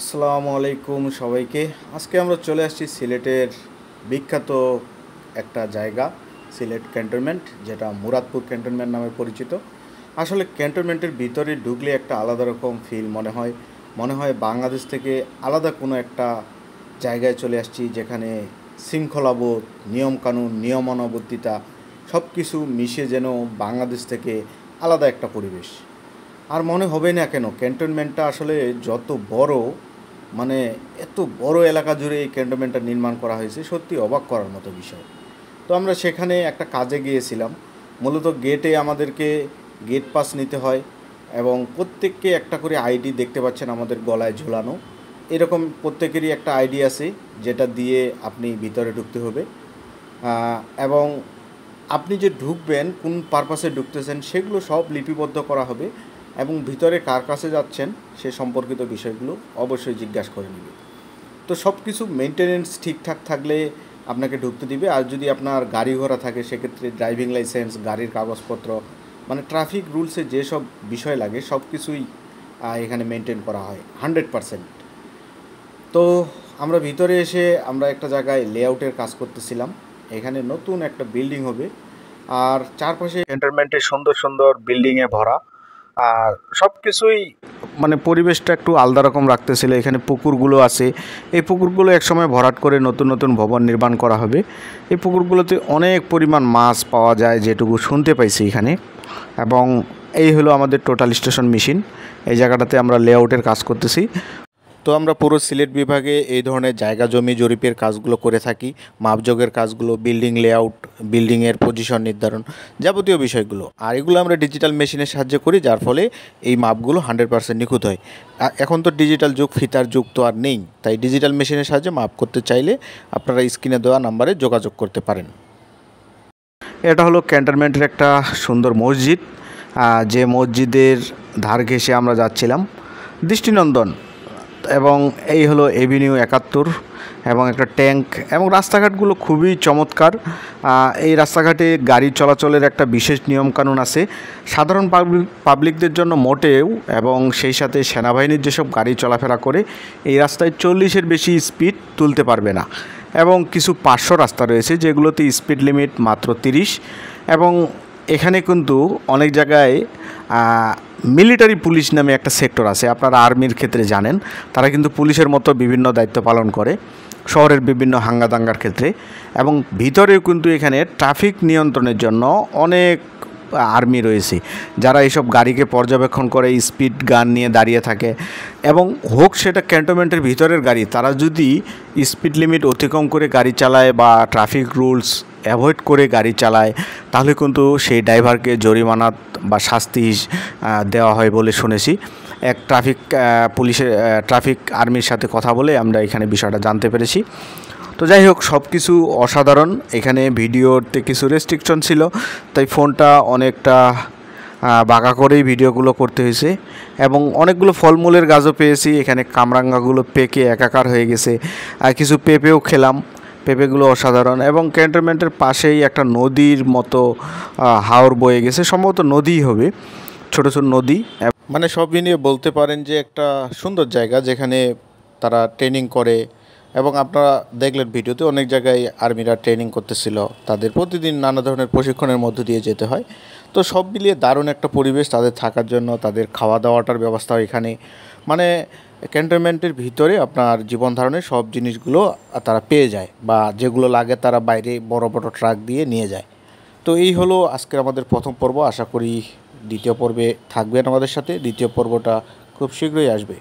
আসসালামু আলাইকুম সবাইকে। আজকে আমরা চলে আসছি সিলেটের বিখ্যাত একটা জায়গা, সিলেট ক্যান্টনমেন্ট, যেটা মুরাদপুর ক্যান্টনমেন্ট নামে পরিচিত। আসলে ক্যান্টনমেন্টের ভিতরে ঢুকলে একটা আলাদা রকম ফিল মনে হয় বাংলাদেশ থেকে আলাদা কোনো একটা জায়গায় চলে আসছি, যেখানে শৃঙ্খলাবোধ, নিয়মকানুন, নিয়মানুবর্তিতা সব কিছু মিশে যেন বাংলাদেশ থেকে আলাদা একটা পরিবেশ। আর মনে হবে না কেন, ক্যান্টনমেন্টটা আসলে যত বড়, মানে এত বড় এলাকা জুড়ে এই ক্যান্টনমেন্টটা নির্মাণ করা হয়েছে, সত্যি অবাক করার মতো বিষয়। তো আমরা সেখানে একটা কাজে গিয়েছিলাম। মূলত গেটে আমাদেরকে গেট পাস নিতে হয় এবং প্রত্যেককে একটা করে আইডি দেখতে পাচ্ছেন আমাদের গলায় ঝোলানো। এরকম প্রত্যেকেরই একটা আইডি আছে, যেটা দিয়ে আপনি ভিতরে ঢুকতে হবে। এবং আপনি যে ঢুকবেন, কোন পারপাসে ঢুকতেছেন, সেগুলো সব লিপিবদ্ধ করা হবে এবং ভিতরে কার কাছে যাচ্ছেন সে সম্পর্কিত বিষয়গুলো অবশ্যই জিজ্ঞাসা করে নেবে। তো সব কিছু মেনটেনেন্স ঠিকঠাক থাকলে আপনাকে ঢুকতে দিবে। আর যদি আপনার গাড়ি ঘোড়া থাকে, সেক্ষেত্রে ড্রাইভিং লাইসেন্স, গাড়ির কাগজপত্র, মানে ট্রাফিক রুলসে যেসব বিষয় লাগে সব কিছুই এখানে মেনটেন করা হয় 100%। তো আমরা ভিতরে এসে আমরা একটা জায়গায় লেআউটের কাজ করতেছিলাম। এখানে নতুন একটা বিল্ডিং হবে, আর চারপাশে ক্যান্টনমেন্টে সুন্দর সুন্দর বিল্ডিংয়ে ভরা। আর সব কিছুই মানে পরিবেশটা একটু আলাদা রকম রাখতেছিল। এখানে পুকুরগুলো আছে, এই পুকুরগুলো একসময় ভরাট করে নতুন নতুন ভবন নির্মাণ করা হবে। এই পুকুরগুলোতে অনেক পরিমাণ মাছ পাওয়া যায়, যেটুকু শুনতে পাইছি এখানে। এবং এই হলো আমাদের টোটাল স্টেশন মেশিন। এই জায়গাটাতে আমরা লেআউটের কাজ করতেছি। তো আমরা পুরো সিলেট বিভাগে এই ধরনের জায়গা জমি জরিপের কাজগুলো করে থাকি, মাপযোগের কাজগুলো, বিল্ডিং লেআউট, বিল্ডিংয়ের পজিশন নির্ধারণ, যাবতীয় বিষয়গুলো। আর এগুলো আমরা ডিজিটাল মেশিনের সাহায্যে করি, যার ফলে এই মাপগুলো 100% নিখুঁত হয়। এখন তো ডিজিটাল যুগ, ফিতার যুগ তো আর নেই, তাই ডিজিটাল মেশিনের সাহায্যে মাপ করতে চাইলে আপনারা স্ক্রিনে দেওয়া নাম্বারে যোগাযোগ করতে পারেন। এটা হলো ক্যান্টনমেন্টের একটা সুন্দর মসজিদ, যে মসজিদের ধার ঘেঁষে আমরা যাচ্ছিলাম, দৃষ্টিনন্দন। এবং এই হলো এভিনিউ 71 এবং একটা ট্যাঙ্ক, এবং রাস্তাঘাটগুলো খুবই চমৎকার। এই রাস্তাঘাটে গাড়ি চলাচলের একটা বিশেষ নিয়মকানুন আছে, সাধারণ পাবলিকদের জন্য মোটেও, এবং সেই সাথে সেনাবাহিনীর যেসব গাড়ি চলাফেরা করে এই রাস্তায় 40-এর বেশি স্পিড তুলতে পারবে না। এবং কিছু 500 রাস্তা রয়েছে যেগুলোতে স্পিড লিমিট মাত্র 30। এবং এখানে কিন্তু অনেক জায়গায় মিলিটারি পুলিশ নামে একটা সেক্টর আছে, আপনারা আর্মির ক্ষেত্রে জানেন, তারা কিন্তু পুলিশের মতো বিভিন্ন দায়িত্ব পালন করে শহরের বিভিন্ন হাঙ্গাদাঙ্গার ক্ষেত্রে। এবং ভিতরেও কিন্তু এখানে ট্রাফিক নিয়ন্ত্রণের জন্য অনেক আর্মি রয়েছে, যারা এইসব গাড়িকে পর্যবেক্ষণ করে, স্পিড গান নিয়ে দাঁড়িয়ে থাকে। এবং হোক সেটা ক্যান্টনমেন্টের ভিতরের গাড়ি, তারা যদি স্পিড লিমিট অতিক্রম করে গাড়ি চালায় বা ট্রাফিক রুলস অ্যাভয়েড করে গাড়ি চালায়, তাহলে কিন্তু সেই ড্রাইভারকে জরিমানা বা শাস্তি দেওয়া হয় বলে শুনেছি। এক ট্রাফিক আর্মির সাথে কথা বলে আমরা এখানে বিষয়টা জানতে পেরেছি। তো যাই হোক, সব কিছু অসাধারণ। এখানে ভিডিওতে কিছু রেস্ট্রিকশন ছিল, তাই ফোনটা অনেকটা বাঁকা করেই ভিডিওগুলো করতে হয়েছে। এবং অনেকগুলো ফলমূলের গাছও পেয়েছি, এখানে কামরাঙ্গাগুলো পেকে একাকার হয়ে গেছে। আর কিছু পেঁপেও খেলাম, পেঁপেগুলো অসাধারণ। এবং ক্যান্টনমেন্টের পাশেই একটা নদীর মতো হাওর বয়ে গেছে, সম্ভবত নদীই হবে, ছোটো ছোটো নদী। মানে সব মিলিয়ে বলতে পারেন যে একটা সুন্দর জায়গা, যেখানে তারা ট্রেনিং করে। এবং আপনারা দেখলেন ভিডিওতে, অনেক জায়গায় আর্মিরা ট্রেনিং করতেছিল, তাদের প্রতিদিন নানা ধরনের প্রশিক্ষণের মধ্য দিয়ে যেতে হয়। তো সব মিলিয়ে দারুণ একটা পরিবেশ তাদের থাকার জন্য। তাদের খাওয়া দাওয়াটার ব্যবস্থা এখানে, মানে ক্যান্টনমেন্টের ভিতরে আপনার জীবন ধারণের সব জিনিসগুলো তারা পেয়ে যায়, বা যেগুলো লাগে তারা বাইরে বড় বড় ট্রাক দিয়ে নিয়ে যায়। তো এই হলো আজকের আমাদের প্রথম পর্ব। আশা করি দ্বিতীয় পর্বে থাকবেন আমাদের সাথে। দ্বিতীয় পর্বটা খুব শীঘ্রই আসবে।